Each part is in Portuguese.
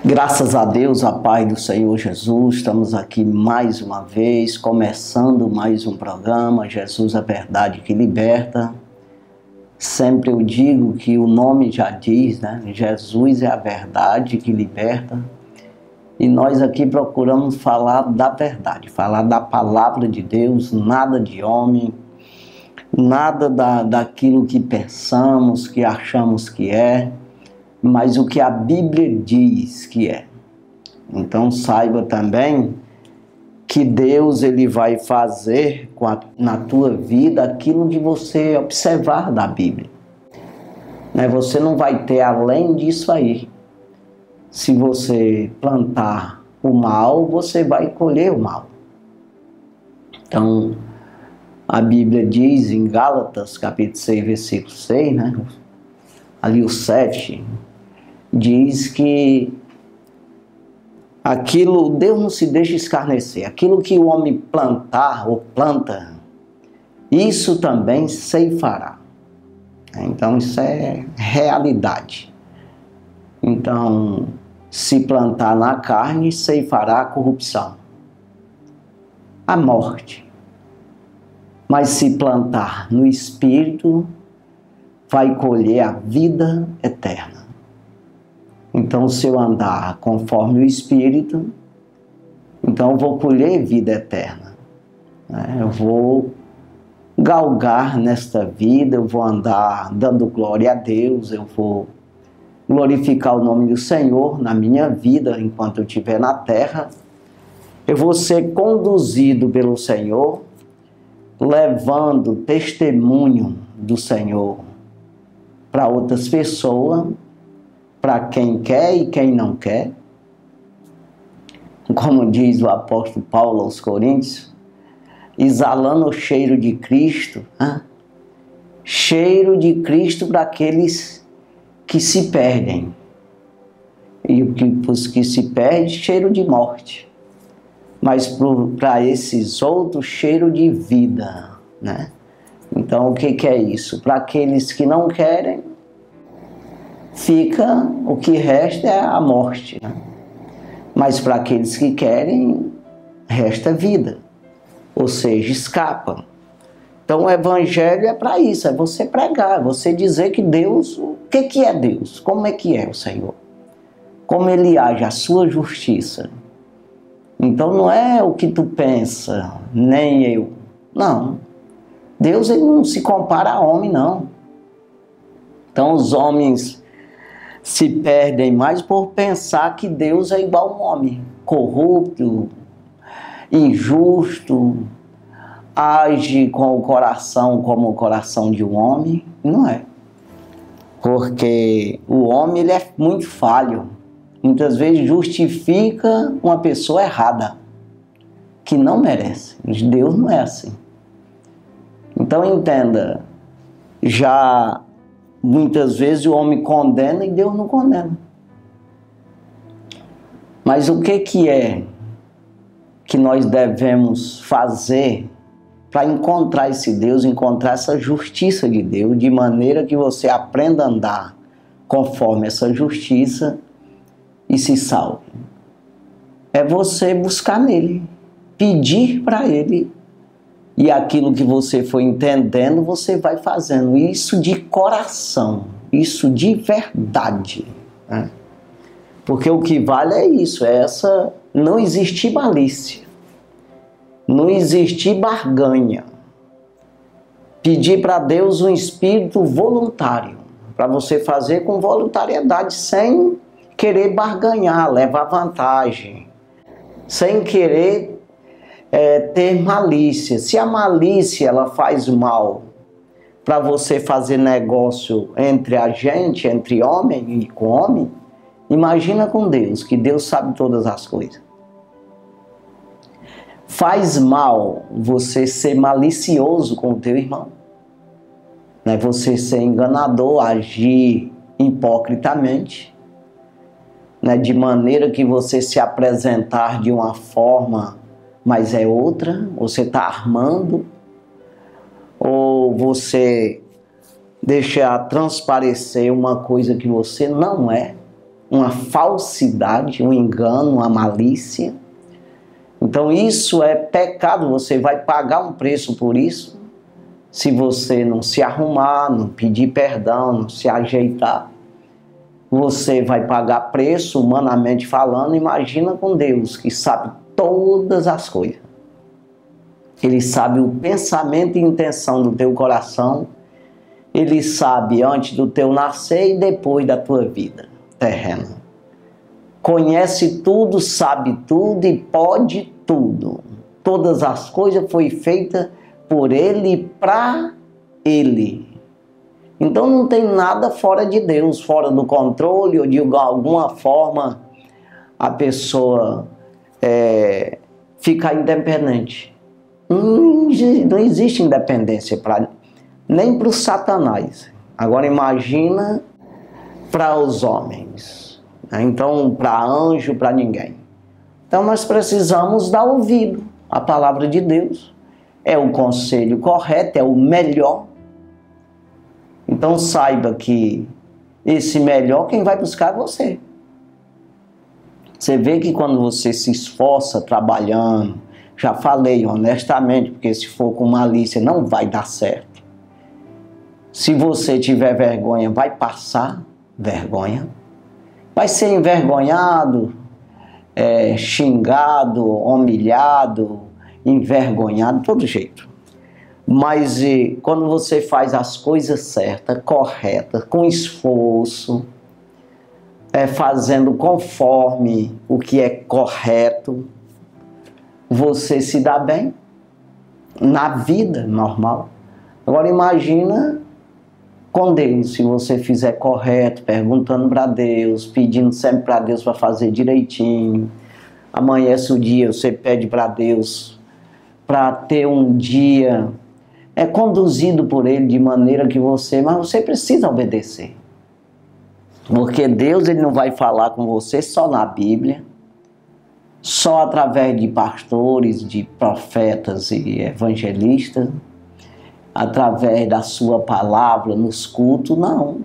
Graças a Deus, a paz do Senhor Jesus, estamos aqui mais uma vez, começando mais um programa, Jesus, a verdade que liberta. Sempre eu digo que o nome já diz, né? Jesus é a verdade que liberta. E nós aqui procuramos falar da verdade, falar da palavra de Deus, nada de homem, nada daquilo que pensamos, que achamos que é, mas o que a Bíblia diz que é. Então saiba também que Deus ele vai fazer na tua vida aquilo que você observar da Bíblia. Você não vai ter além disso aí. Se você plantar o mal, você vai colher o mal. Então, a Bíblia diz em Gálatas, capítulo 6, versículo 6, ali o 7, diz que Deus não se deixa escarnecer. Aquilo que o homem plantar ou planta, isso também ceifará. Então, isso é realidade. Então, se plantar na carne, ceifará a corrupção, a morte. Mas se plantar no Espírito, vai colher a vida eterna. Então, se eu andar conforme o Espírito, então eu vou colher vida eterna. Eu vou galgar nesta vida, eu vou andar dando glória a Deus, eu vou glorificar o nome do Senhor na minha vida enquanto eu estiver na terra. Eu vou ser conduzido pelo Senhor, levando testemunho do Senhor para outras pessoas, para quem quer e quem não quer. Como diz o apóstolo Paulo aos Coríntios, exalando o cheiro de Cristo, cheiro de Cristo para aqueles que se perdem. E os que se perdem, cheiro de morte. Mas para esses outros, cheiro de vida, Então, o que é isso? Para aqueles que não querem, o que resta é a morte, Mas para aqueles que querem, resta vida. Ou seja, escapam. Então o evangelho é para isso, é você pregar, você dizer que Deus, o que é Deus? Como é que é o Senhor? Como Ele age, a sua justiça. Então não é o que tu pensa, nem eu. Não. Deus ele não se compara a homem, não. Então os homens se perdem mais por pensar que Deus é igual a um homem, corrupto, injusto, age com o coração como o coração de um homem. Não é. Porque o homem ele é muito falho. Muitas vezes justifica uma pessoa errada, que não merece. Deus não é assim. Então entenda, já muitas vezes o homem condena e Deus não condena. Mas o que é que nós devemos fazer para encontrar esse Deus, encontrar essa justiça de Deus, de maneira que você aprenda a andar conforme essa justiça e se salve? É você buscar nele, pedir para ele, e aquilo que você for entendendo, você vai fazendo. Isso de coração, isso de verdade. Porque o que vale é isso, não existir malícia. Não existir barganha. Pedir para Deus um espírito voluntário, para você fazer com voluntariedade, sem querer barganhar, levar vantagem, sem querer ter malícia. Se a malícia ela faz mal para você fazer negócio entre a gente, entre homem e com homem, imagina com Deus, que Deus sabe todas as coisas. Faz mal você ser malicioso com o teu irmão, você ser enganador, agir hipocritamente, de maneira que você se apresentar de uma forma, mas é outra, você está armando, ou você deixar transparecer uma coisa que você não é. uma falsidade, um engano, uma malícia. Então isso é pecado, você vai pagar um preço por isso, se você não se arrumar, não pedir perdão, não se ajeitar. Você vai pagar preço, humanamente falando. Imagina com Deus, que sabe todas as coisas. Ele sabe o pensamento e intenção do teu coração. Ele sabe antes do teu nascer e depois da tua vida terrena. Conhece tudo, sabe tudo e pode tudo. Todas as coisas foi feita por Ele e para Ele. Então não tem nada fora de Deus, fora do controle, ou de alguma forma a pessoa ficar independente. Não existe independência nem para o Satanás. Agora imagina para os homens. Então, para anjo, para ninguém. Então nós precisamos dar ouvido à palavra de Deus. É o conselho correto, é o melhor. Então saiba que esse melhor quem vai buscar é você. Você vê que quando você se esforça trabalhando, já falei honestamente, porque se for com malícia não vai dar certo. Se você tiver vergonha, vai passar vergonha. Vai ser envergonhado, xingado, humilhado, envergonhado, de todo jeito. Mas quando você faz as coisas certas, corretas, com esforço, fazendo conforme o que é correto, você se dá bem na vida normal. Agora imagina com Deus, se você fizer correto, perguntando para Deus, pedindo sempre para Deus para fazer direitinho. Amanhece o dia, você pede para Deus para ter um dia conduzido por Ele de maneira que mas você precisa obedecer. Porque Deus ele não vai falar com você só na Bíblia, só através de pastores, de profetas e evangelistas, através da sua palavra nos cultos, não.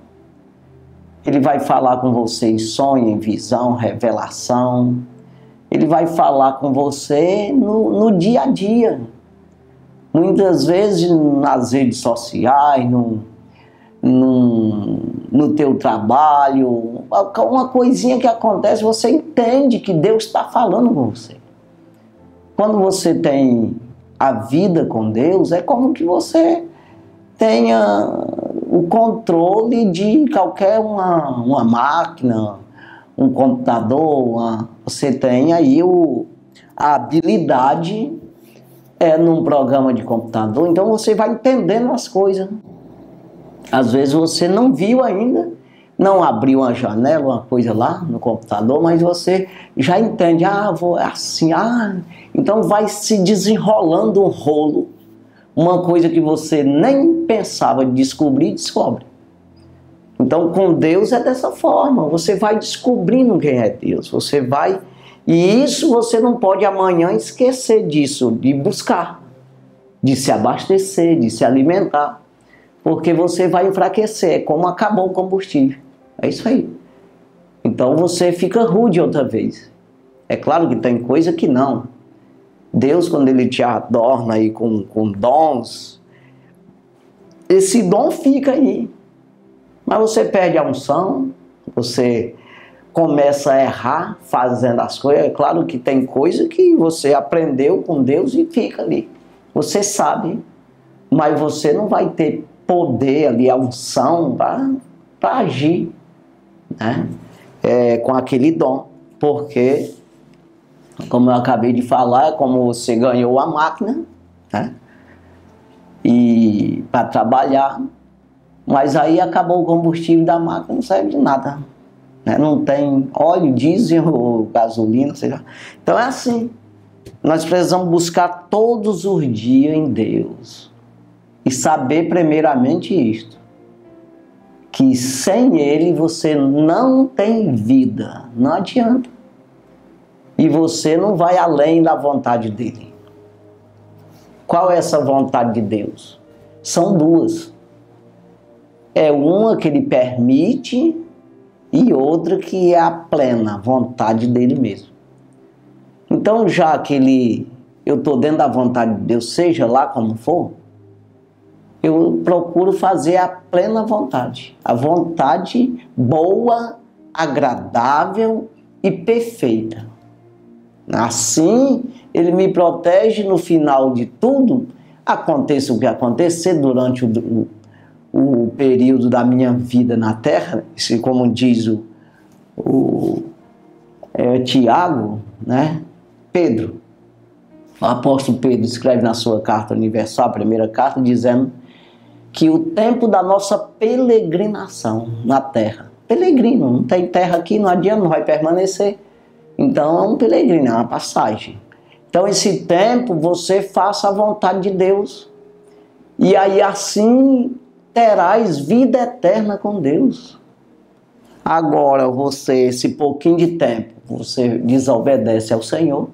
Ele vai falar com você em sonho, em visão, revelação. Ele vai falar com você no dia a dia. Muitas vezes nas redes sociais, no teu trabalho, uma coisinha que acontece, você entende que Deus está falando com você. Quando você tem a vida com Deus, é como que você tenha o controle de qualquer uma máquina, um computador, você tem aí a habilidade num programa de computador, então você vai entendendo as coisas. Às vezes você não viu ainda, não abriu uma janela, uma coisa lá no computador, mas você já entende, vou assim, então vai se desenrolando um rolo, uma coisa que você nem pensava descobrir, descobre. Então com Deus é dessa forma, você vai descobrindo quem é Deus, você vai, e isso você não pode amanhã esquecer disso, de buscar, de se abastecer, de se alimentar. Porque você vai enfraquecer, é como acabou o combustível. É isso aí. Então você fica rude outra vez. É claro que tem coisa que não. Deus, quando Ele te adorna aí com dons, esse dom fica aí. Mas você perde a unção, você começa a errar fazendo as coisas. É claro que tem coisa que você aprendeu com Deus e fica ali. Você sabe, mas você não vai ter poder ali, a unção para agir, né? Com aquele dom, porque, como eu acabei de falar, como você ganhou a máquina, né? E para trabalhar, mas aí acabou o combustível da máquina, não serve de nada, né? Não tem óleo, diesel ou gasolina, sei lá. Então é assim, nós precisamos buscar todos os dias em Deus. E saber primeiramente isto, que sem Ele você não tem vida, não adianta. E você não vai além da vontade dEle. Qual é essa vontade de Deus? São duas. É uma que Ele permite e outra que é a plena vontade dele mesmo. Então, já que eu estou dentro da vontade de Deus, seja lá como for, eu procuro fazer a plena vontade. A vontade boa, agradável e perfeita. Assim, ele me protege no final de tudo, aconteça o que acontecer durante o período da minha vida na terra, como diz Tiago, né? Pedro, o apóstolo Pedro escreve na sua carta universal, a primeira carta, dizendo que o tempo da nossa peregrinação na terra, peregrino, não tem terra aqui, não adianta, não vai permanecer, então é um peregrino, é uma passagem. Então esse tempo você faça a vontade de Deus, e aí assim terás vida eterna com Deus. Agora você, esse pouquinho de tempo, você desobedece ao Senhor,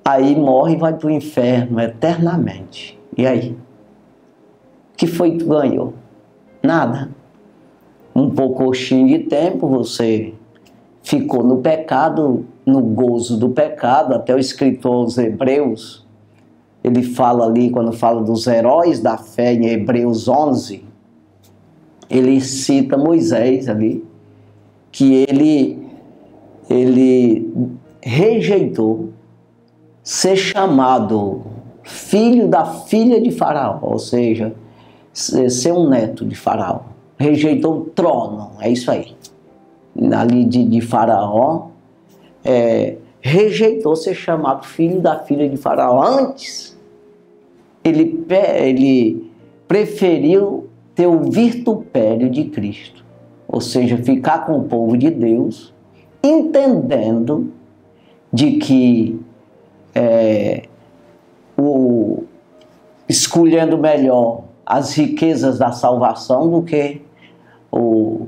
aí morre e vai para o inferno eternamente. E aí? O que foi que tu ganhou? Nada. Um pouquinho de tempo você ficou no pecado, no gozo do pecado. Até o escritor aos Hebreus, ele fala ali, quando fala dos heróis da fé em Hebreus 11, ele cita Moisés ali, que ele rejeitou ser chamado filho da filha de Faraó, ou seja, ser um neto de Faraó. Rejeitou o trono, é isso aí. Ali de Faraó, rejeitou ser chamado filho da filha de Faraó. Antes, ele preferiu ter o vitupério de Cristo, ou seja, ficar com o povo de Deus, entendendo de que escolhendo melhor as riquezas da salvação do que o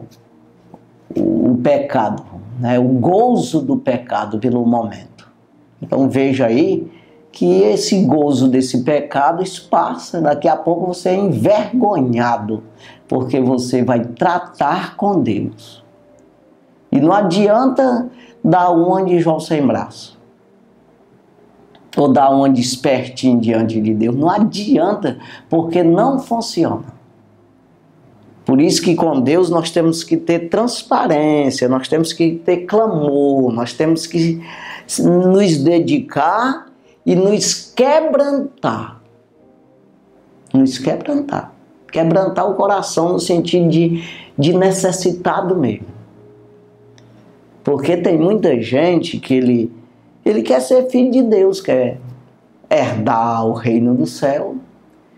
pecado, né? O gozo do pecado pelo momento. Então veja aí que esse gozo desse pecado passa, daqui a pouco você é envergonhado, porque você vai tratar com Deus. E não adianta dar uma de João sem braço, ou dar uma de espertinho diante de Deus. Não adianta, porque não funciona. Por isso que com Deus nós temos que ter transparência, nós temos que ter clamor, nós temos que nos dedicar e nos quebrantar. Nos quebrantar. Quebrantar o coração no sentido de necessitado mesmo. Porque tem muita gente que ele quer ser filho de Deus, quer herdar o reino do céu,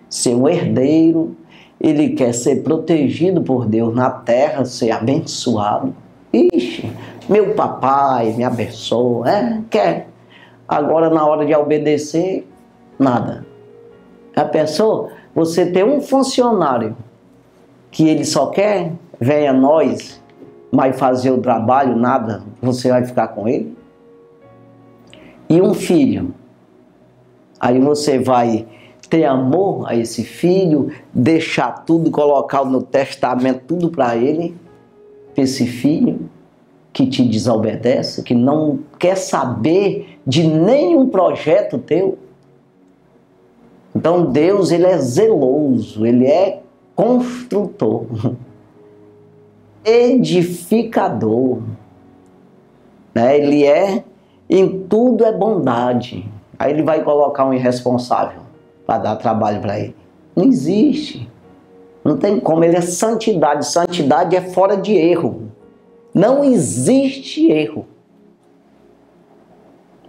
ser um herdeiro, ele quer ser protegido por Deus na terra, ser abençoado. Ixi, meu papai me abençoa, quer. Agora na hora de obedecer, nada. Já pensou? Você tem um funcionário que ele só quer, venha nós, mas fazer o trabalho, nada, você vai ficar com ele? E um filho, aí você vai ter amor a esse filho, deixar tudo, colocar no testamento tudo para ele, para esse filho que te desobedece, que não quer saber de nenhum projeto teu. Então Deus, ele é zeloso, ele é construtor, edificador, né? Ele em tudo é bondade. Aí ele vai colocar um irresponsável para dar trabalho para ele. Não existe. Não tem como. Ele é santidade. Santidade é fora de erro. Não existe erro.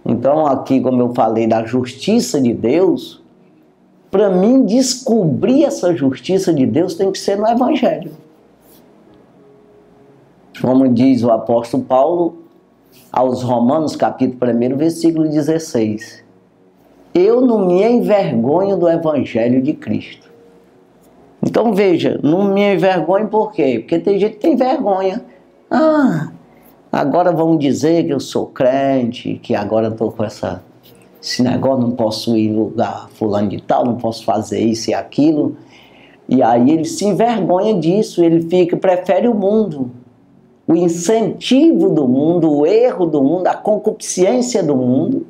Então aqui, como eu falei da justiça de Deus, para mim descobrir essa justiça de Deus tem que ser no Evangelho. Como diz o apóstolo Paulo aos Romanos, capítulo 1, versículo 16. Eu não me envergonho do Evangelho de Cristo. Então veja, não me envergonho por quê? Porque tem gente que tem vergonha. Agora vão dizer que eu sou crente, que agora estou com esse negócio, não posso ir em lugar fulano de tal, não posso fazer isso e aquilo. E aí ele se envergonha disso, ele prefere o mundo. o incentivo do mundo, o erro do mundo, a concupiscência do mundo,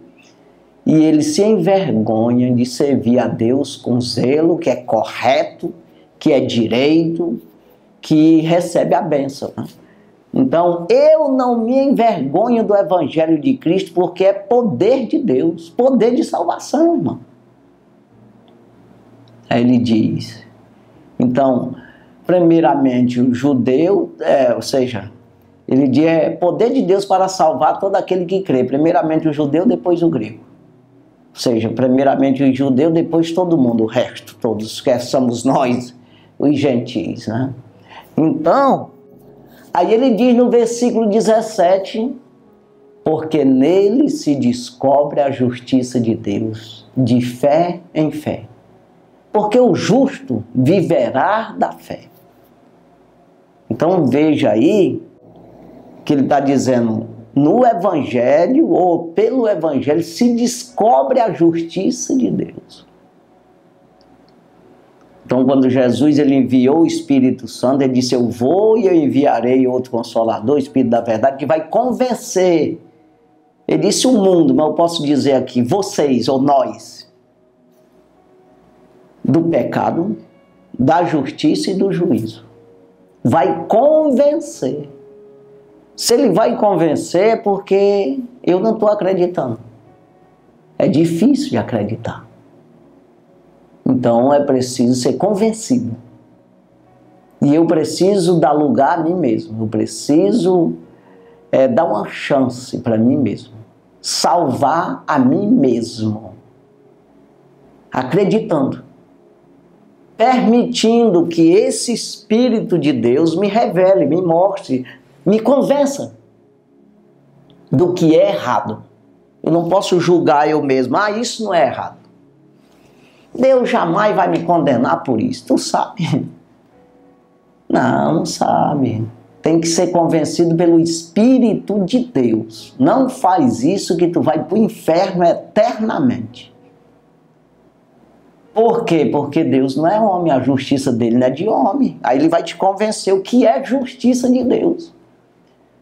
e ele se envergonha de servir a Deus com zelo, que é correto, que é direito, que recebe a bênção, né? Então, eu não me envergonho do Evangelho de Cristo, porque é poder de Deus, poder de salvação, irmão. Aí ele diz, então, primeiramente o judeu, ou seja, ele diz, é poder de Deus para salvar todo aquele que crê. Primeiramente o judeu, depois o grego. Ou seja, primeiramente o judeu, depois todo mundo, o resto, todos, que somos nós, os gentios, né? Então, aí ele diz no versículo 17, porque nele se descobre a justiça de Deus, de fé em fé. Porque o justo viverá da fé. Então veja aí que ele está dizendo, no Evangelho ou pelo Evangelho se descobre a justiça de Deus. Então quando Jesus ele enviou o Espírito Santo, ele disse, eu vou e eu enviarei outro Consolador, o Espírito da verdade, que vai convencer. Ele disse o mundo, mas eu posso dizer aqui, vocês ou nós, do pecado, da justiça e do juízo. Vai convencer. Se ele vai convencer é porque eu não estou acreditando. É difícil de acreditar. Então é preciso ser convencido. E eu preciso dar lugar a mim mesmo. Eu preciso dar uma chance para mim mesmo. Salvar a mim mesmo. Acreditando. Permitindo que esse Espírito de Deus me revele, me mostre, me convença do que é errado. Eu não posso julgar eu mesmo, isso não é errado. Deus jamais vai me condenar por isso, tu sabe? Não sabe. Tem que ser convencido pelo Espírito de Deus. Não faz isso que tu vai para o inferno eternamente. Por quê? Porque Deus não é homem, a justiça dele não é de homem. Aí ele vai te convencer o que é justiça de Deus.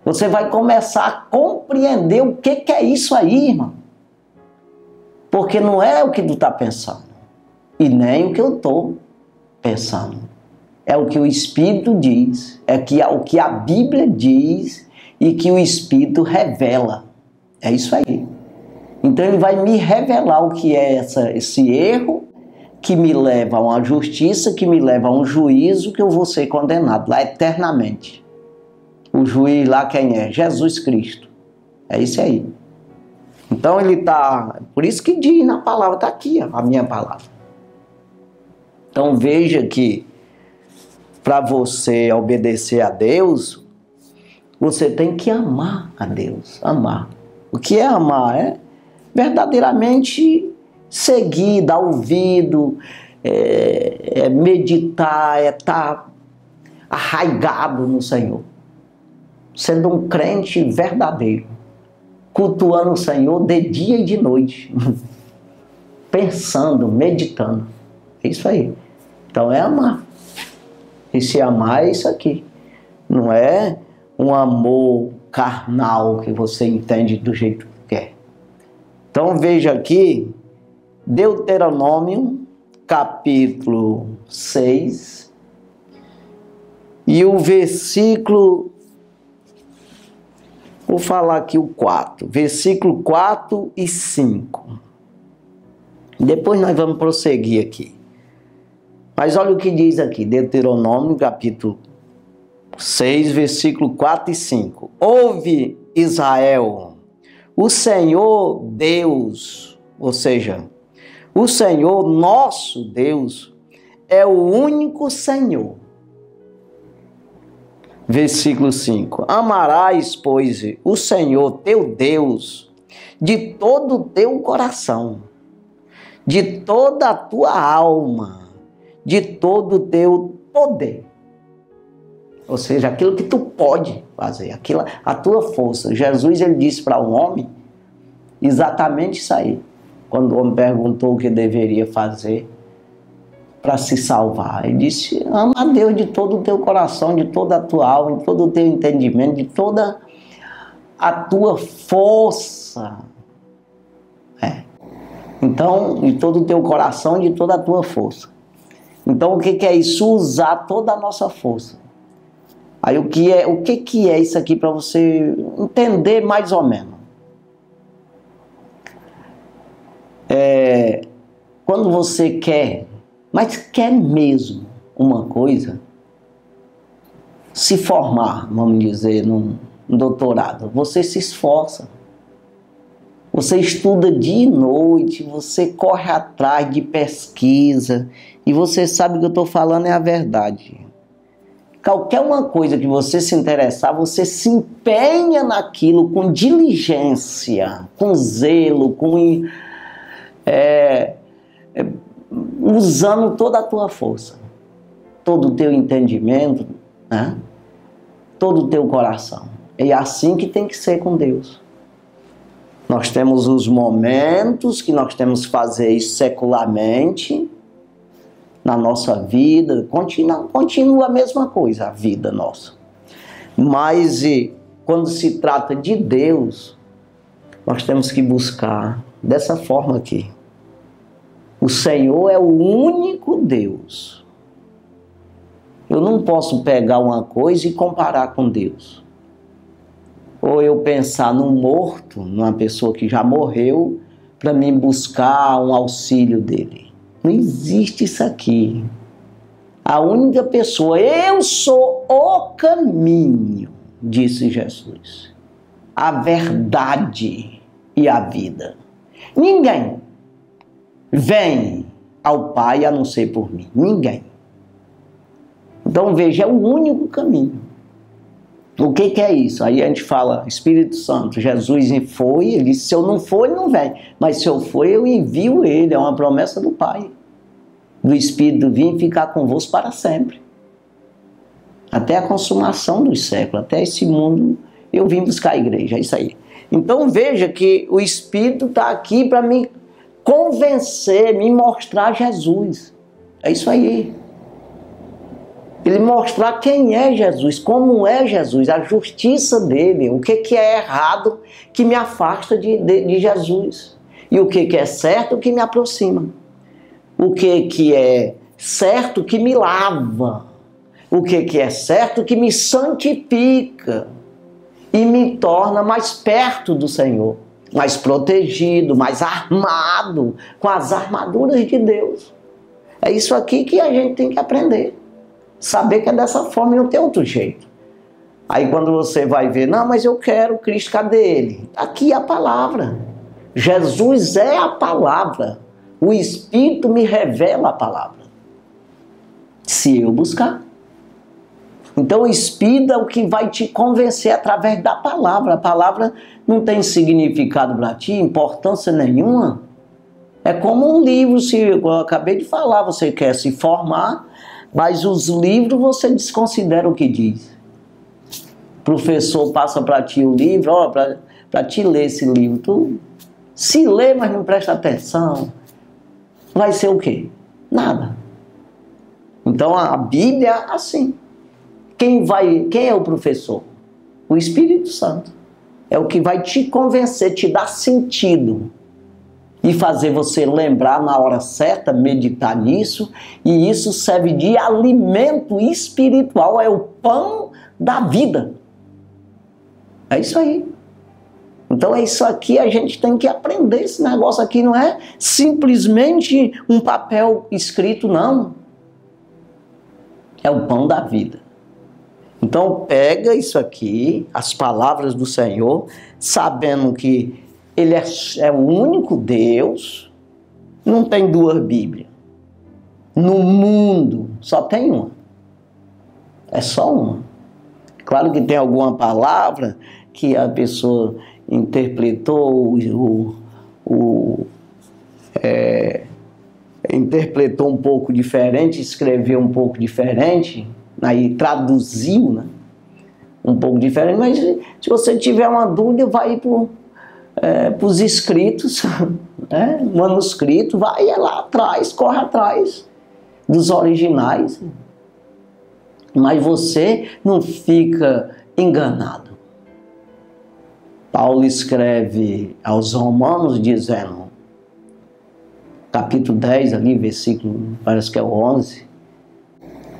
Você vai começar a compreender o que é isso aí, irmão. Porque não é o que tu está pensando. E nem o que eu estou pensando. É o que o Espírito diz. O que a Bíblia diz e que o Espírito revela. É isso aí. Então ele vai me revelar o que é esse erro, que me leva a uma justiça, que me leva a um juízo, que eu vou ser condenado lá eternamente. O juiz lá quem é? Jesus Cristo. É isso aí. Então ele está... Por isso que diz na palavra, está aqui a minha palavra. Então veja que para você obedecer a Deus, você tem que amar a Deus. Amar. O que é amar? É verdadeiramente seguir, dar ouvido, meditar, estar arraigado no Senhor. Sendo um crente verdadeiro. Cultuando o Senhor de dia e de noite. Pensando, meditando. É isso aí. Então é amar. E se amar é isso aqui. Não é um amor carnal que você entende do jeito que quer. Então veja aqui, Deuteronômio, capítulo 6, e o versículo, vou falar aqui o 4, versículo 4 e 5. Depois nós vamos prosseguir aqui. Mas olha o que diz aqui, Deuteronômio, capítulo 6, versículo 4 e 5. Ouve, Israel, o Senhor Deus, ou seja, o Senhor nosso Deus é o único Senhor. Versículo 5. Amarás, pois, o Senhor teu Deus de todo o teu coração, de toda a tua alma, de todo o teu poder. Ou seja, aquilo que tu pode fazer, aquilo, a tua força. Jesus ele disse para um homem exatamente isso aí. Quando o homem perguntou o que deveria fazer, para se salvar. Ele disse, ama a Deus de todo o teu coração, de toda a tua alma, de todo o teu entendimento, de toda a tua força. Então, de todo o teu coração, de toda a tua força. Então, o que é isso? Usar toda a nossa força. Aí, o que é isso aqui para você entender mais ou menos? Quando você quer, mas quer mesmo uma coisa, se formar, vamos dizer, num doutorado, você se esforça. Você estuda dia e noite, você corre atrás de pesquisa, e você sabe que eu estou falando é a verdade. Qualquer uma coisa que você se interessar, você se empenha naquilo com diligência, com zelo, usando toda a tua força, todo o teu entendimento, né? Todo o teu coração. É assim que tem que ser com Deus. Nós temos os momentos que nós temos que fazer isso secularmente na nossa vida, continua a mesma coisa, a vida nossa. Mas quando se trata de Deus, nós temos que buscar dessa forma aqui. O Senhor é o único Deus. Eu não posso pegar uma coisa e comparar com Deus. Ou eu pensar num morto, numa pessoa que já morreu, para mim buscar um auxílio dele. Não existe isso aqui. A única pessoa, eu sou o caminho, disse Jesus. A verdade e a vida. Ninguém vem ao Pai a não ser por mim. Ninguém. Então veja, é o único caminho. O que é isso? Aí a gente fala, Espírito Santo, Jesus foi, ele disse, se eu não for, ele não vem. Mas se eu for, eu envio ele, é uma promessa do Pai. Do Espírito vir e ficar convosco para sempre. Até a consumação dos séculos, até esse mundo, eu vim buscar a igreja, é isso aí. Então veja que o Espírito está aqui para me convencer, me mostrar Jesus. É isso aí. Ele mostrar quem é Jesus, como é Jesus, a justiça dele, o que é errado que me afasta de Jesus. E o que é certo que me aproxima. O que é certo que me lava. O que é certo que me santifica. E me torna mais perto do Senhor. Mais protegido, mais armado com as armaduras de Deus. É isso aqui que a gente tem que aprender. Saber que é dessa forma e não tem outro jeito. Aí quando você vai ver, não, mas eu quero Cristo, cadê ele? Aqui é a palavra. Jesus é a palavra. O Espírito me revela a palavra. Se eu buscar. Então o Espírito é o que vai te convencer através da palavra. A palavra não tem significado para ti, importância nenhuma. É como um livro, se eu acabei de falar, você quer se formar, mas os livros você desconsidera o que diz. O professor passa para ti o livro, ó, para te ler esse livro. Tu se lê, mas não presta atenção. Vai ser o quê? Nada. Então a Bíblia é assim. Quem é o professor? O Espírito Santo. É o que vai te convencer, te dar sentido. E fazer você lembrar na hora certa, meditar nisso, e isso serve de alimento espiritual, é o pão da vida. É isso aí. Então é isso aqui, a gente tem que aprender. Esse negócio aqui não é simplesmente um papel escrito, não. É o pão da vida. Então pega isso aqui, as palavras do Senhor, sabendo que Ele é o único Deus, não tem duas Bíblias. No mundo só tem uma. É só uma. Claro que tem alguma palavra que a pessoa interpretou, interpretou um pouco diferente, escreveu um pouco diferente, aí traduziu, né? Um pouco diferente, mas se você tiver uma dúvida, vai para os escritos, né? Manuscrito, vai lá atrás, corre atrás. dos originais, mas você não fica enganado. Paulo escreve aos Romanos dizendo, capítulo 10 ali, versículo, parece que é o 11,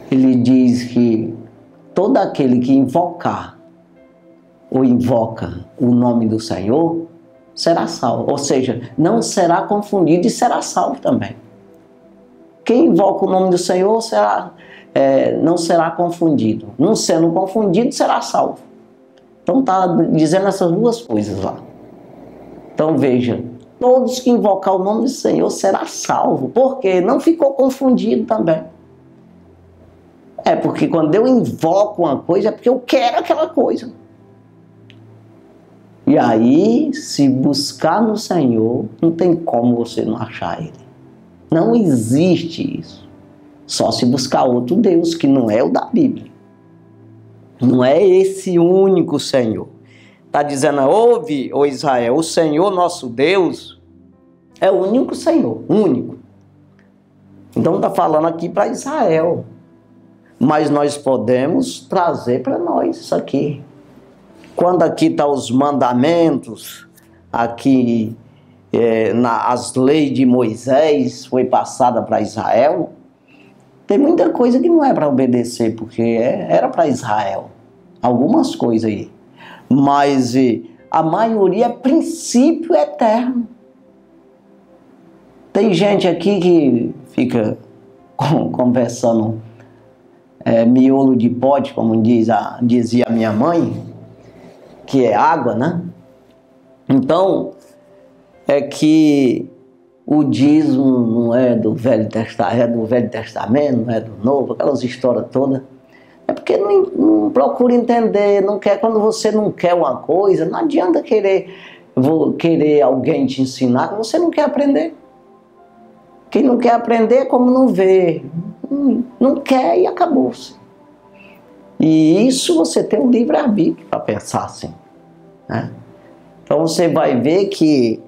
ele diz que todo aquele que invocar ou invoca o nome do Senhor será salvo, ou seja, não será confundido e será salvo também. Quem invoca o nome do Senhor não será confundido. Não sendo confundido, será salvo. Então está dizendo essas duas coisas lá. Então veja, todos que invocar o nome do Senhor será salvo. Porque não ficou confundido também. É porque quando eu invoco uma coisa, é porque eu quero aquela coisa. E aí, se buscar no Senhor, não tem como você não achar Ele. Não existe isso. Só se buscar outro Deus, que não é o da Bíblia. Não é esse único Senhor. Está dizendo, ouve, ó Israel, o Senhor nosso Deus é o único Senhor, único. Então está falando aqui para Israel. Mas nós podemos trazer para nós isso aqui. Quando aqui estão os mandamentos, aqui as leis de Moisés foi passada para Israel, tem muita coisa que não é para obedecer, porque era para Israel. Algumas coisas aí. Mas a maioria é princípio eterno. Tem gente aqui que fica conversando miolo de pote, como dizia a minha mãe, que é água, né? Então, é que o dízimo não é do Velho Testamento, é do Velho Testamento, não é do Novo, aquelas histórias todas. É porque não procura entender, não quer. Quando você não quer uma coisa, não adianta querer alguém te ensinar que você não quer aprender. Quem não quer aprender é como não vê. Não quer e acabou-se. E isso você tem um livre-arbítrio para pensar assim, né? Então você vai ver que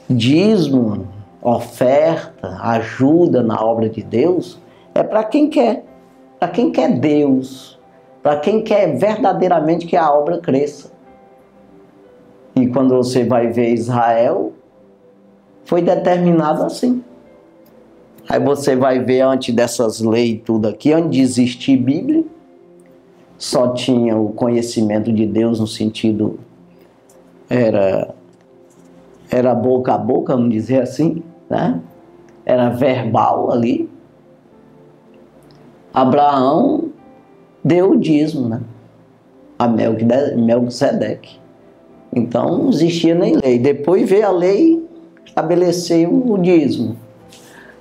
dízimo, oferta, ajuda na obra de Deus é para quem quer Deus, para quem quer verdadeiramente que a obra cresça. E quando você vai ver Israel, foi determinado assim. Aí você vai ver antes dessas leis tudo aqui, antes de existir Bíblia, só tinha o conhecimento de Deus no sentido, era boca a boca, vamos dizer assim, né? Era verbal ali. Abraão deu o dízimo, né? A Melquisedeque. Então não existia nem lei. Depois veio a lei, estabeleceu o dízimo.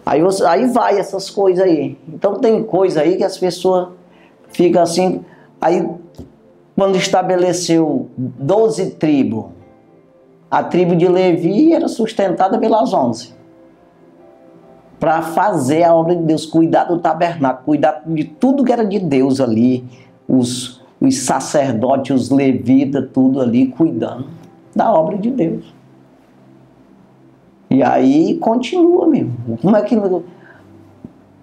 Aí vai essas coisas aí. Então tem coisa aí que as pessoas ficam assim. Aí quando estabeleceu 12 tribos, a tribo de Levi era sustentada pelas 11. Para fazer a obra de Deus, cuidar do tabernáculo, cuidar de tudo que era de Deus ali, os sacerdotes, os levitas, tudo ali cuidando da obra de Deus. E aí continua mesmo. Como é que...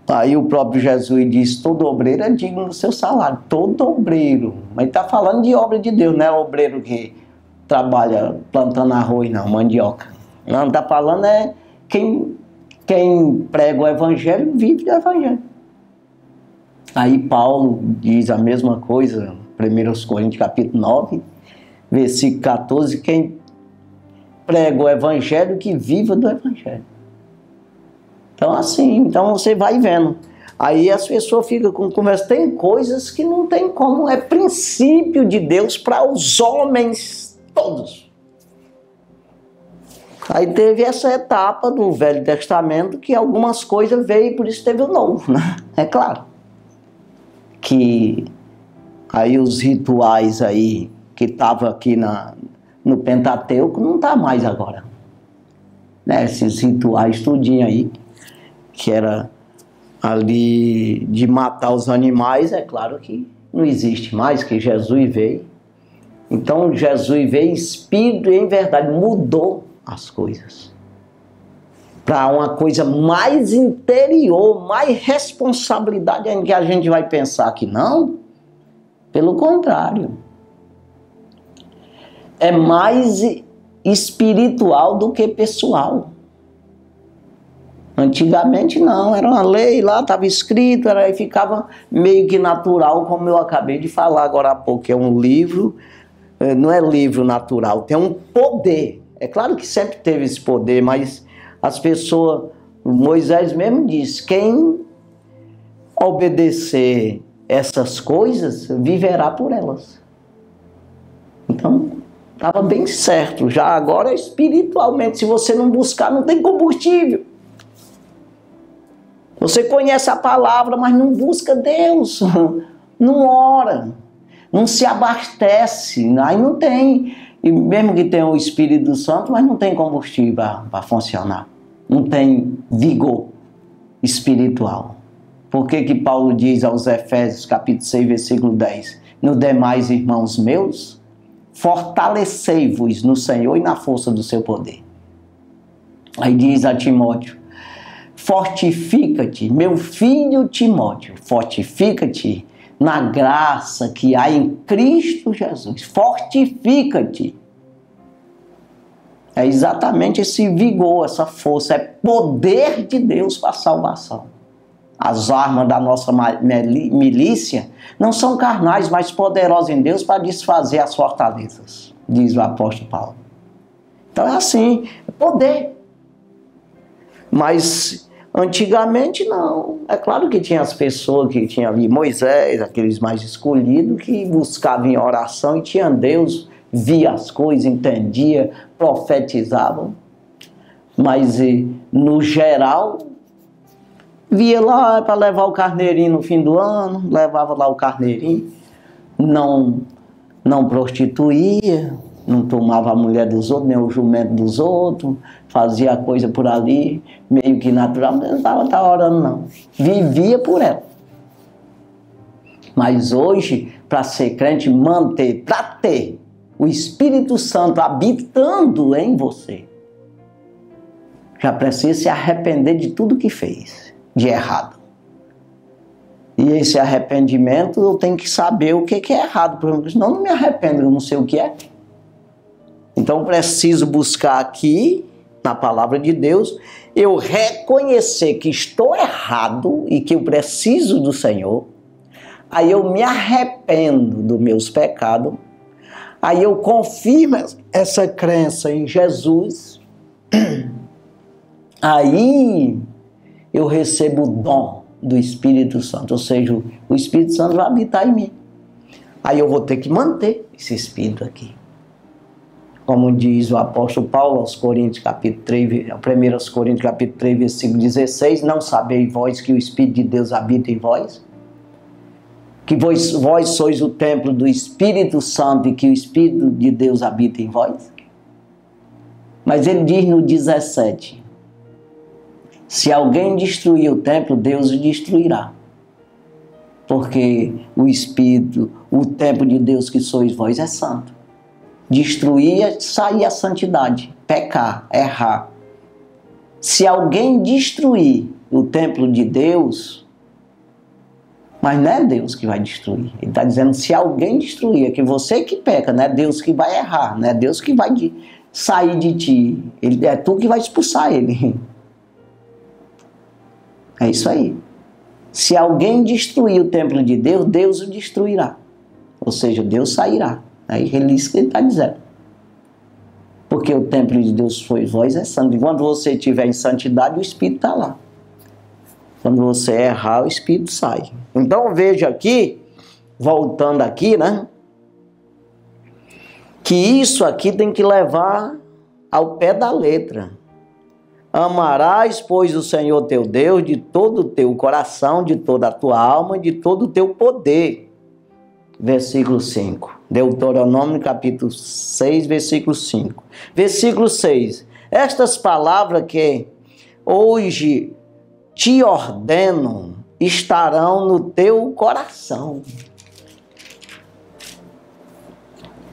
Aí o próprio Jesus diz, todo obreiro é digno do seu salário. Todo obreiro. Mas está falando de obra de Deus, não é obreiro que trabalha plantando arroz, não, mandioca. Não, está falando quem prega o evangelho vive do evangelho. Aí Paulo diz a mesma coisa, 1 Coríntios capítulo 9, versículo 14, quem prega o evangelho que viva do evangelho. Então assim, então você vai vendo. Aí as pessoas ficam com conversa, tem coisas que não tem como, é princípio de Deus para os homens todos. Aí teve essa etapa do Velho Testamento que algumas coisas veio e por isso teve o Novo, né? É claro. Que aí os rituais aí que estavam aqui no Pentateuco não está mais agora. Né? Esses rituais tudinho aí, que era ali de matar os animais, é claro que não existe mais, que Jesus veio. Então Jesus veio em espírito e em verdade, mudou as coisas. para uma coisa mais interior, mais responsabilidade em que a gente vai pensar que não. Pelo contrário. É mais espiritual do que pessoal. Antigamente não, era uma lei lá, estava escrito, e ficava meio que natural, como eu acabei de falar agora há pouco, que é um livro, não é livro natural, tem um poder. É claro que sempre teve esse poder, mas as pessoas, Moisés mesmo disse, quem obedecer essas coisas, viverá por elas. Então, estava bem certo. Já agora, espiritualmente, se você não buscar, não tem combustível. Você conhece a palavra, mas não busca Deus, não ora, não se abastece, aí não tem, e mesmo que tenha o Espírito Santo, mas não tem combustível para funcionar, não tem vigor espiritual. Por que Paulo diz aos Efésios, capítulo 6, versículo 10, no demais, irmãos meus, fortalecei-vos no Senhor e na força do seu poder. Aí diz a Timóteo, fortifica-te, meu filho Timóteo, fortifica-te na graça que há em Cristo Jesus. Fortifica-te. É exatamente esse vigor, essa força, é poder de Deus para a salvação. As armas da nossa milícia não são carnais, mas poderosas em Deus para desfazer as fortalezas, diz o apóstolo Paulo. Então é assim, é poder. Mas antigamente não. É claro que tinha as pessoas que tinham ali Moisés, aqueles mais escolhidos, que buscavam em oração e tinha Deus, via as coisas, entendia, profetizavam. Mas no geral, via lá para levar o carneirinho no fim do ano, levava lá o carneirinho, não prostituía, não tomava a mulher dos outros, nem o jumento dos outros, fazia a coisa por ali, meio que natural, mas não estava orando não, vivia por ela. Mas hoje, para ser crente, manter, para ter o Espírito Santo habitando em você, já precisa se arrepender de tudo que fez, de errado. E esse arrependimento eu tenho que saber o que é errado, porque senão eu não me arrependo, eu não sei o que é. Então preciso buscar aqui, na palavra de Deus, eu reconhecer que estou errado e que eu preciso do Senhor, aí eu me arrependo dos meus pecados, aí eu confirmo essa crença em Jesus, aí eu recebo o dom do Espírito Santo, ou seja, o Espírito Santo vai habitar em mim. Aí eu vou ter que manter esse Espírito aqui. Como diz o apóstolo Paulo aos Coríntios, capítulo 3, 1 Coríntios, capítulo 3, versículo 16, não sabeis vós que o Espírito de Deus habita em vós? Que vós sois o templo do Espírito Santo e que o Espírito de Deus habita em vós? Mas ele diz no 17, se alguém destruir o templo, Deus o destruirá. Porque o Espírito, o templo de Deus que sois vós é santo. Destruir é sair a santidade, pecar, errar. Se alguém destruir o templo de Deus, mas não é Deus que vai destruir. Ele está dizendo, se alguém destruir, é que você que peca, não é Deus que vai errar, não é Deus que vai sair de ti. É tu que vai expulsar ele. É isso aí. Se alguém destruir o templo de Deus, Deus o destruirá. Ou seja, Deus sairá. Aí ele isso que ele está dizendo. Porque o templo de Deus foi vós é santo. Enquanto você estiver em santidade, o Espírito está lá. Quando você errar, o Espírito sai. Então veja aqui, voltando aqui, né? Que isso aqui tem que levar ao pé da letra. Amarás, pois, o Senhor teu Deus de todo o teu coração, de toda a tua alma, de todo o teu poder. Versículo 5. Deuteronômio capítulo 6, versículo 5. Versículo 6. Estas palavras que hoje te ordeno estarão no teu coração.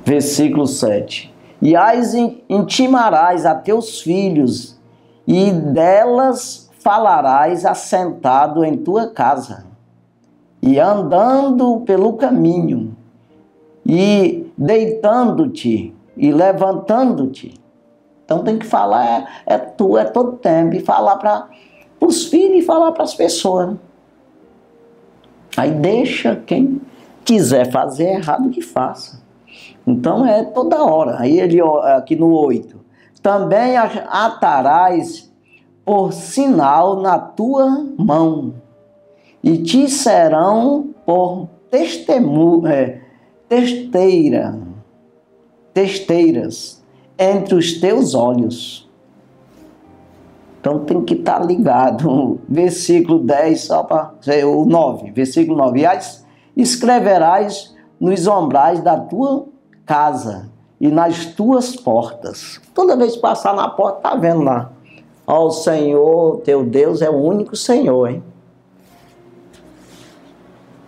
Versículo 7. E as intimarás a teus filhos, e delas falarás assentado em tua casa, e andando pelo caminho, e deitando-te, e levantando-te. Então tem que falar, é todo tempo, e falar para os filhos e falar para as pessoas. Aí deixa quem quiser fazer errado que faça. Então é toda hora. Aí ele, aqui no 8, também atarás por sinal na tua mão, e te serão por testeiras entre os teus olhos. Então tem que estar ligado. Versículo 10, só para o 9, versículo 9. E escreverás nos ombrais da tua casa e nas tuas portas. Toda vez que passar na porta, tá vendo lá. Ó, o Senhor, teu Deus, é o único Senhor, hein?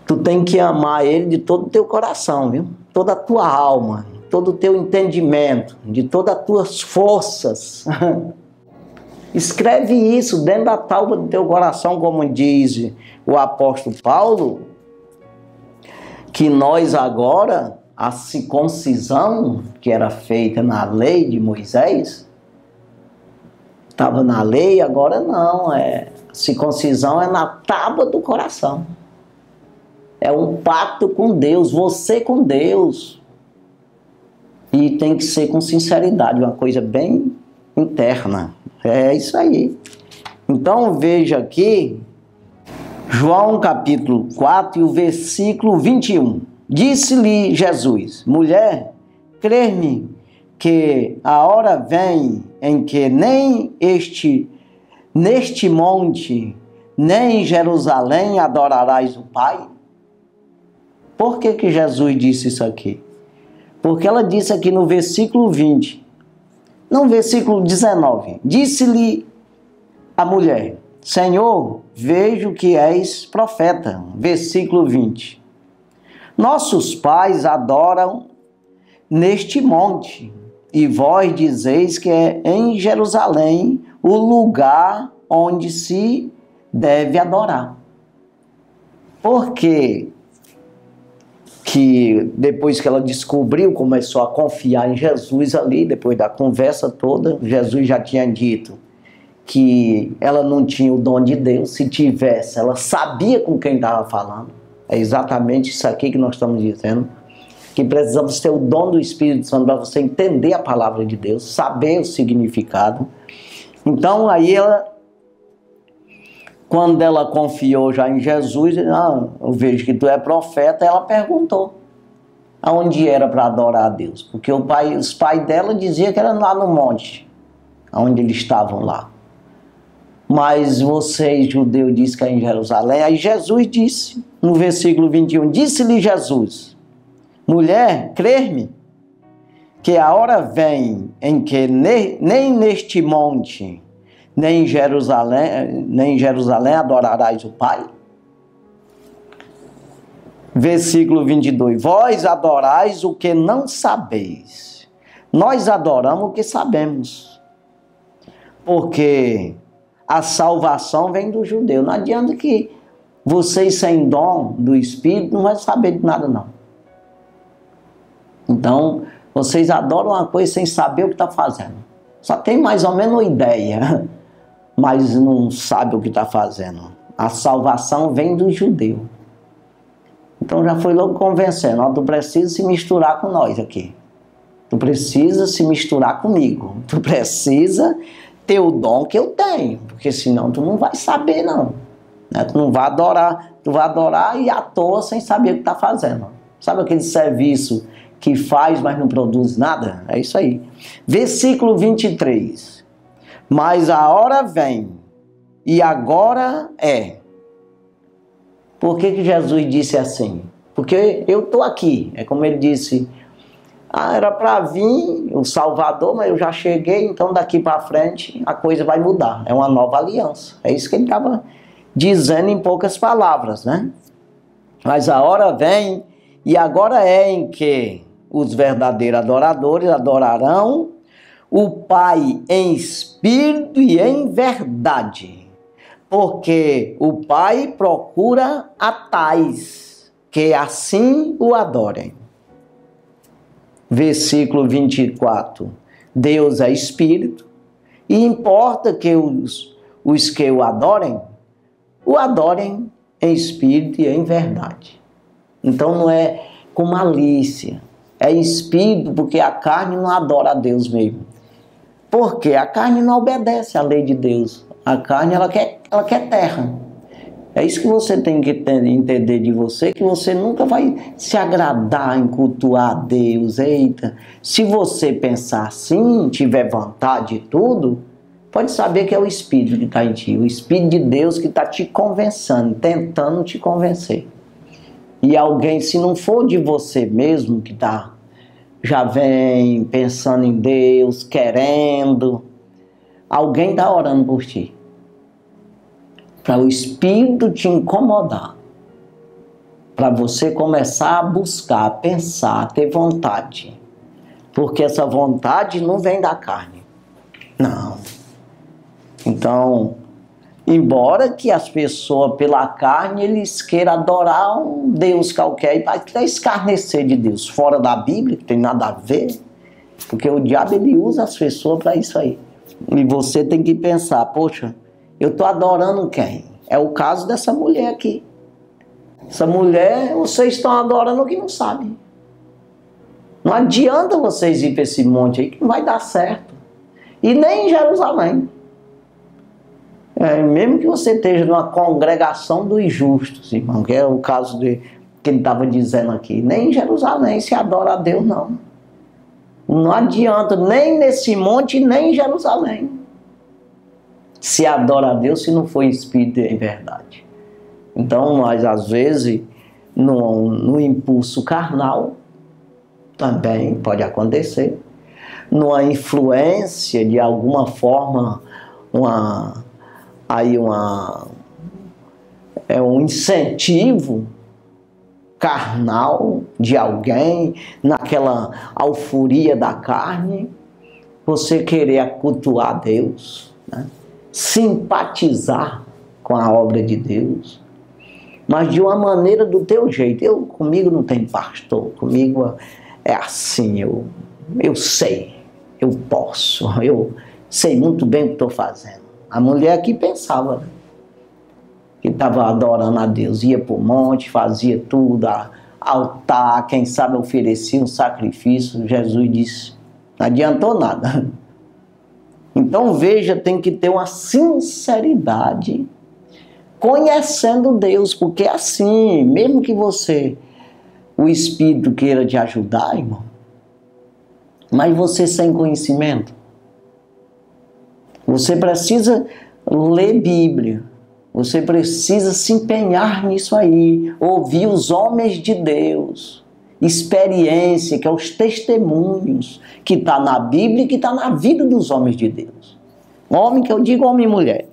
Tu tem que amar Ele de todo o teu coração, viu? Toda a tua alma, todo o teu entendimento, de todas as tuas forças. Escreve isso dentro da tábua do teu coração, como diz o apóstolo Paulo, que nós agora, a circuncisão que era feita na lei de Moisés, estava na lei, agora não, circuncisão é na tábua do coração. É um pacto com Deus, você com Deus. E tem que ser com sinceridade, uma coisa bem interna. É isso aí. Então veja aqui, João capítulo 4 e o versículo 21. Disse-lhe Jesus: mulher, crê-me que a hora vem em que nem neste monte, nem em Jerusalém adorarás o Pai? Por que Jesus disse isso aqui? Porque ela disse aqui no versículo 20, no versículo 19, disse-lhe a mulher: Senhor, vejo que és profeta. Versículo 20. Nossos pais adoram neste monte, e vós dizeis que é em Jerusalém o lugar onde se deve adorar. Por quê? Que depois que ela descobriu, começou a confiar em Jesus ali, depois da conversa toda, Jesus já tinha dito que ela não tinha o dom de Deus. Se tivesse, ela sabia com quem estava falando. É exatamente isso aqui que nós estamos dizendo, que precisamos ter o dom do Espírito Santo para você entender a palavra de Deus, saber o significado. Então aí ela, quando ela confiou já em Jesus, eu vejo que tu é profeta, ela perguntou aonde era para adorar a Deus. Porque os pais dela diziam que era lá no monte, onde eles estavam lá. Mas vocês, judeus, dizem que é em Jerusalém. Aí Jesus disse, no versículo 21, disse-lhe Jesus: mulher, crê-me, que a hora vem em que nem neste monte, nem em Jerusalém adorarás o Pai? Versículo 22. Vós adorais o que não sabeis. Nós adoramos o que sabemos. Porque a salvação vem do judeu. Não adianta que vocês sem dom do Espírito não vão saber de nada, não. Então, vocês adoram uma coisa sem saber o que está fazendo. Só tem mais ou menos uma ideia, mas não sabe o que está fazendo. A salvação vem do judeu. Então já foi logo convencendo: tu precisa se misturar com nós aqui. Tu precisa se misturar comigo. Tu precisa ter o dom que eu tenho, porque senão tu não vai saber não. Tu não vai adorar, tu vai adorar e à toa sem saber o que está fazendo. Sabe aquele serviço que faz, mas não produz nada? É isso aí. Versículo 23. Mas a hora vem, e agora é. Por que Jesus disse assim? Porque eu estou aqui. É como ele disse, era para vir o Salvador, mas eu já cheguei, então daqui para frente a coisa vai mudar. É uma nova aliança. É isso que ele estava dizendo em poucas palavras, né? Mas a hora vem, e agora é em que os verdadeiros adoradores adorarão o Pai em espírito e em verdade, porque o Pai procura a tais que assim o adorem. Versículo 24. Deus é espírito e importa que os que o adorem em espírito e em verdade. Então não é com malícia, é espírito, porque a carne não adora a Deus mesmo. Porque a carne não obedece à lei de Deus. A carne ela quer terra. É isso que você tem que entender de você, que você nunca vai se agradar em cultuar a Deus. Eita, se você pensar assim, tiver vontade de tudo, pode saber que é o Espírito que está em ti, o Espírito de Deus que está te convencendo, tentando te convencer. E alguém, se não for de você mesmo, que já vem pensando em Deus, querendo, alguém está orando por ti. Para o Espírito te incomodar. Para você começar a buscar, a pensar, a ter vontade. Porque essa vontade não vem da carne. Não. Então, embora que as pessoas, pela carne, eles queiram adorar um Deus qualquer e até escarnecer de Deus. Fora da Bíblia, que tem nada a ver. Porque o diabo, ele usa as pessoas para isso aí. E você tem que pensar, poxa, eu estou adorando quem? É o caso dessa mulher aqui. Essa mulher, vocês estão adorando o que não sabem. Não adianta vocês ir para esse monte aí que não vai dar certo. E nem em Jerusalém. Mesmo que você esteja numa congregação dos justos, irmão, que é o caso que ele estava dizendo aqui. Nem em Jerusalém se adora a Deus, não. Não adianta, nem nesse monte, nem em Jerusalém se adora a Deus se não for em espírito e em verdade. Então, nós às vezes, no impulso carnal, também pode acontecer, numa influência de alguma forma, um incentivo carnal de alguém, naquela euforia da carne, você querer cultuar Deus, né? Simpatizar com a obra de Deus, mas de uma maneira do teu jeito. Comigo não tem pastor, comigo é assim, eu sei, eu posso, eu sei muito bem o que estou fazendo. A mulher aqui pensava, né? Que estava adorando a Deus, ia para o monte, fazia tudo, altar, quem sabe oferecia um sacrifício. Jesus disse, não adiantou nada. Então veja, tem que ter uma sinceridade, conhecendo Deus, porque é assim, mesmo que o Espírito queira te ajudar, irmão, mas você sem conhecimento, você precisa ler Bíblia, você precisa se empenhar nisso aí, ouvir os homens de Deus, experiência, que é os testemunhos que está na Bíblia e que está na vida dos homens de Deus. Homem, que eu digo homem e mulher.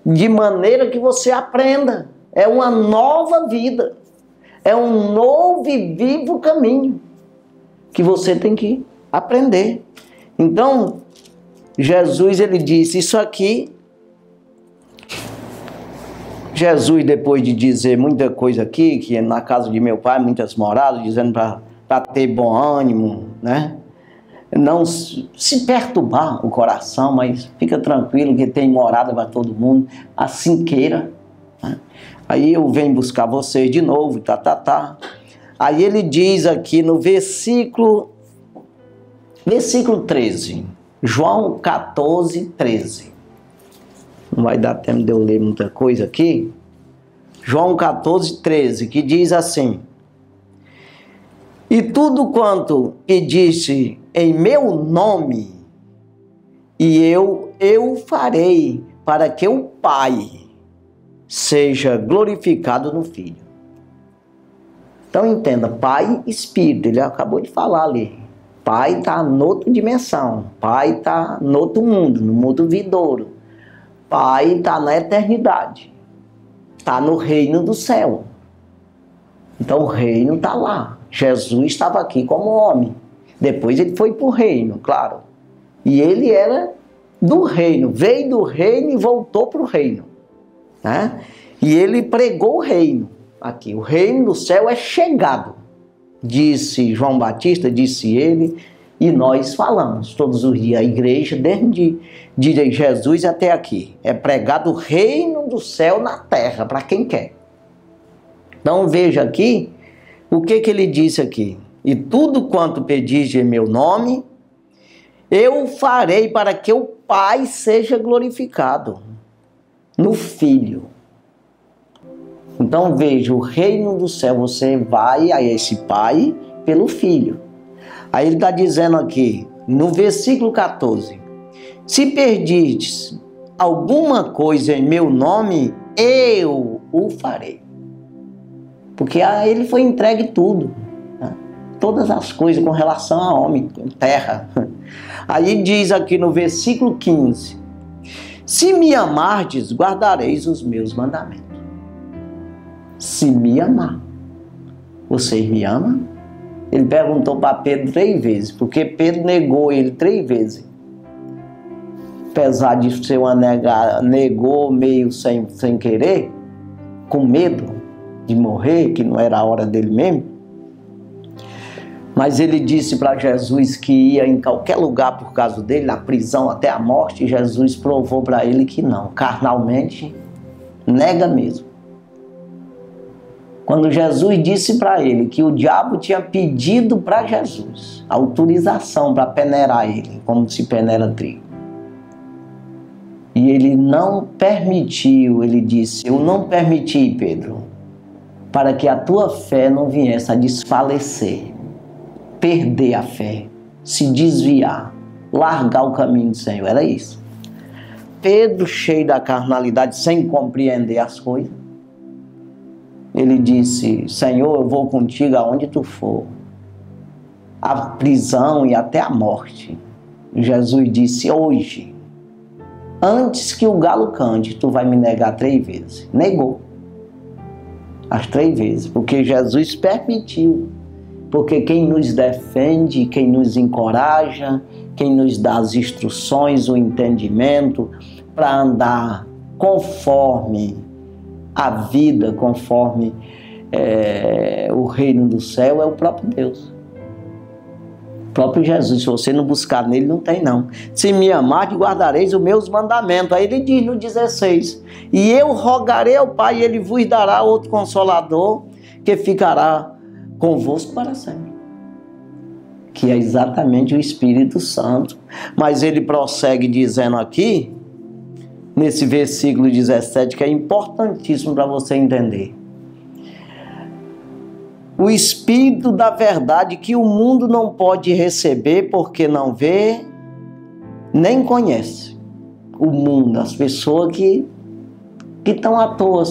De maneira que você aprenda. É uma nova vida. É um novo e vivo caminho que você tem que aprender. Então, Jesus, ele disse isso aqui. Jesus, depois de dizer muita coisa aqui, que na casa de meu pai, muitas moradas, dizendo para ter bom ânimo, né? Não se perturbar o coração, mas fica tranquilo que tem morada para todo mundo, assim queira, né? Aí eu venho buscar vocês de novo, Aí ele diz aqui no versículo 13, João 14, 13. Não vai dar tempo de eu ler muita coisa aqui. João 14, 13, que diz assim: e tudo quanto que disse em meu nome, e eu farei, para que o Pai seja glorificado no Filho. Então entenda, Pai e Espírito, ele acabou de falar ali. Pai está noutra dimensão, Pai está noutro mundo, no mundo vindouro. Pai está na eternidade, está no reino do céu. Então o reino está lá. Jesus estava aqui como homem. Depois ele foi para o reino, claro. E ele era do reino, veio do reino e voltou para o reino, né? E ele pregou o reino aqui. O reino do céu é chegado, disse João Batista, disse ele, e nós falamos todos os dias. A igreja, desde de Jesus até aqui, é pregado o reino do céu na terra, para quem quer. Então veja aqui, o que ele disse aqui? E tudo quanto pedis em meu nome, eu farei para que o Pai seja glorificado no Filho. Então veja, o reino do céu, você vai a esse Pai pelo Filho. Aí ele está dizendo aqui, no versículo 14, se perdides alguma coisa em meu nome, eu o farei. Porque a ele foi entregue tudo, né? Todas as coisas com relação a homem, terra. Aí diz aqui no versículo 15, se me amardes, guardareis os meus mandamentos. Se me amar. Vocês me amam? Ele perguntou para Pedro 3 vezes, porque Pedro negou ele 3 vezes. Apesar de ser uma negada, negou meio sem querer, com medo de morrer, que não era a hora dele mesmo. Mas ele disse para Jesus que ia em qualquer lugar por causa dele, na prisão até a morte, e Jesus provou para ele que não, carnalmente, nega mesmo. Quando Jesus disse para ele que o diabo tinha pedido para Jesus autorização para peneirar ele, como se peneira trigo. E ele não permitiu, ele disse, eu não permiti, Pedro, para que a tua fé não viesse a desfalecer, perder a fé, se desviar, largar o caminho do Senhor. Era isso. Pedro, cheio da carnalidade, sem compreender as coisas, ele disse, Senhor, eu vou contigo aonde tu for, a prisão e até a morte. Jesus disse, hoje, antes que o galo cante, tu vai me negar 3 vezes. Negou. As 3 vezes, porque Jesus permitiu. Porque quem nos defende, quem nos encoraja, quem nos dá as instruções, o entendimento, para andar conforme a vida, conforme o reino do céu, é o próprio Deus. O próprio Jesus. Se você não buscar nele, não tem não. Se me amar, guardareis os meus mandamentos. Aí ele diz no 16, e eu rogarei ao Pai, e ele vos dará outro Consolador, que ficará convosco para sempre. Que é exatamente o Espírito Santo. Mas ele prossegue dizendo aqui, nesse versículo 17, que é importantíssimo para você entender. O Espírito da verdade que o mundo não pode receber porque não vê, nem conhece. O mundo, as pessoas que estão à toa,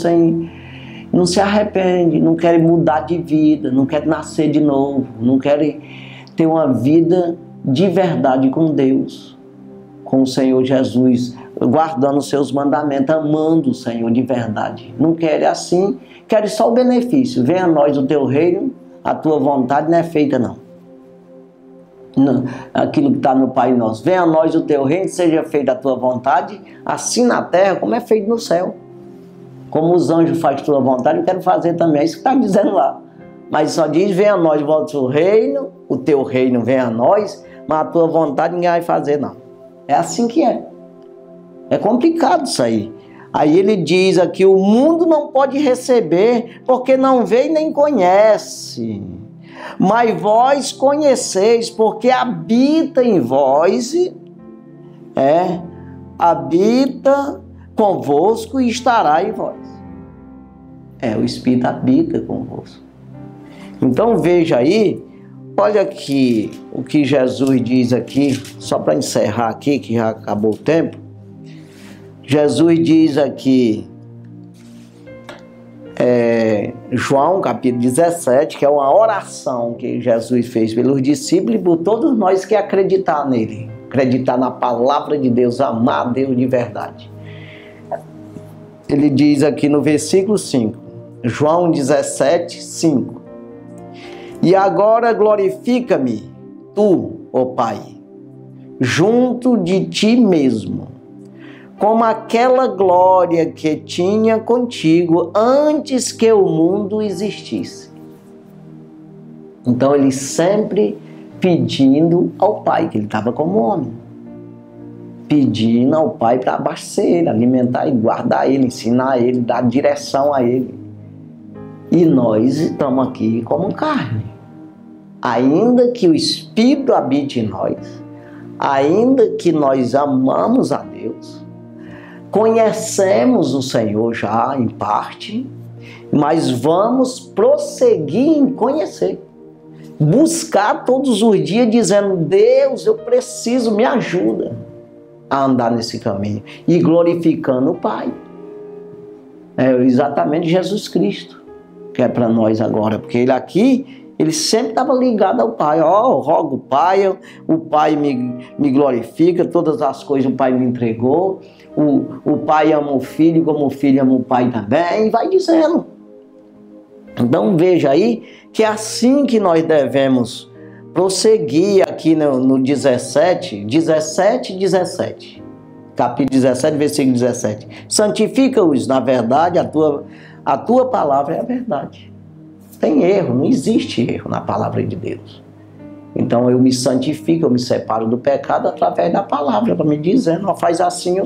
não se arrependem, não querem mudar de vida, não querem nascer de novo, não querem ter uma vida de verdade com Deus, com o Senhor Jesus, guardando os seus mandamentos, amando o Senhor de verdade. Não querem assim, querem só o benefício. Venha a nós o teu reino, a tua vontade não é feita não. Aquilo que está no Pai Nosso. Venha a nós o teu reino, seja feita a tua vontade, assim na terra como é feito no céu. Como os anjos fazem a tua vontade, eu quero fazer também. É isso que está dizendo lá. Mas só diz, venha a nós o teu reino, o teu reino venha a nós, mas a tua vontade ninguém vai fazer não. É assim que é. É complicado isso aí. Aí ele diz aqui, o mundo não pode receber, porque não vê e nem conhece. Mas vós conheceis, porque habita em vós, habita convosco e estará em vós. O Espírito habita convosco. Então veja aí, olha aqui o que Jesus diz aqui, só para encerrar aqui, que já acabou o tempo. Jesus diz aqui, João capítulo 17, que é uma oração que Jesus fez pelos discípulos e por todos nós que acreditar nele, acreditar na palavra de Deus, amar a Deus de verdade. Ele diz aqui no versículo 5, João 17, 5, e agora glorifica-me tu, ó Pai, junto de ti mesmo, como aquela glória que tinha contigo antes que o mundo existisse. Então ele sempre pedindo ao Pai, que ele estava como homem, pedindo ao Pai para abastecer ele, alimentar ele, guardar ele, ensinar ele, dar direção a ele. E nós estamos aqui como carne. Ainda que o Espírito habite em nós, ainda que nós amamos a Deus, conhecemos o Senhor já em parte, mas vamos prosseguir em conhecer. Buscar todos os dias dizendo: Deus, eu preciso, me ajuda a andar nesse caminho. E glorificando o Pai. É exatamente Jesus Cristo que é para nós agora, porque ele aqui, ele sempre estava ligado ao Pai. Ó, rogo o Pai me glorifica, todas as coisas o Pai me entregou, o Pai ama o Filho como o Filho ama o Pai também, e vai dizendo. Então veja aí que é assim que nós devemos prosseguir aqui no 17, capítulo 17, versículo 17. Santifica-os na verdade, a tua palavra é a verdade. Tem erro, não existe erro na palavra de Deus. Então eu me santifico, eu me separo do pecado através da palavra, ela me dizendo: faz assim, eu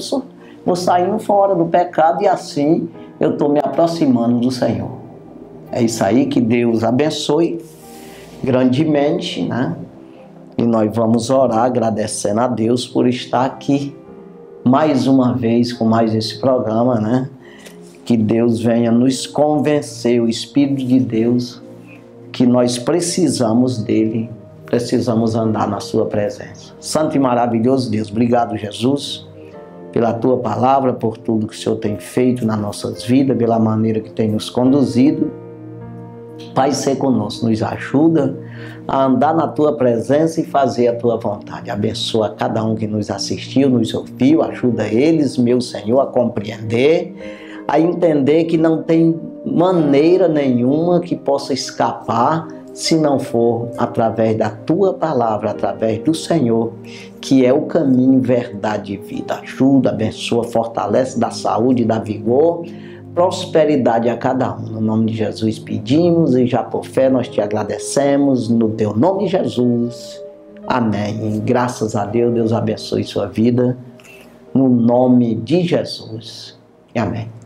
vou saindo fora do pecado e assim eu estou me aproximando do Senhor. É isso aí, que Deus abençoe grandemente, né? E nós vamos orar agradecendo a Deus por estar aqui mais uma vez com mais esse programa, né? Que Deus venha nos convencer, o Espírito de Deus, que nós precisamos dele, precisamos andar na sua presença. Santo e maravilhoso Deus, obrigado, Jesus, pela tua palavra, por tudo que o Senhor tem feito nas nossas vidas, pela maneira que tem nos conduzido. Pai, ser conosco, nos ajuda a andar na tua presença e fazer a tua vontade. Abençoa cada um que nos assistiu, nos ouviu, ajuda eles, meu Senhor, a compreender, a entender que não tem maneira nenhuma que possa escapar se não for através da tua palavra, através do Senhor, que é o caminho, verdade e vida. Ajuda, abençoa, fortalece, dá saúde, dá vigor, prosperidade a cada um. No nome de Jesus pedimos e já por fé nós te agradecemos, no teu nome, Jesus. Amém. E graças a Deus, Deus abençoe sua vida, no nome de Jesus. Amém.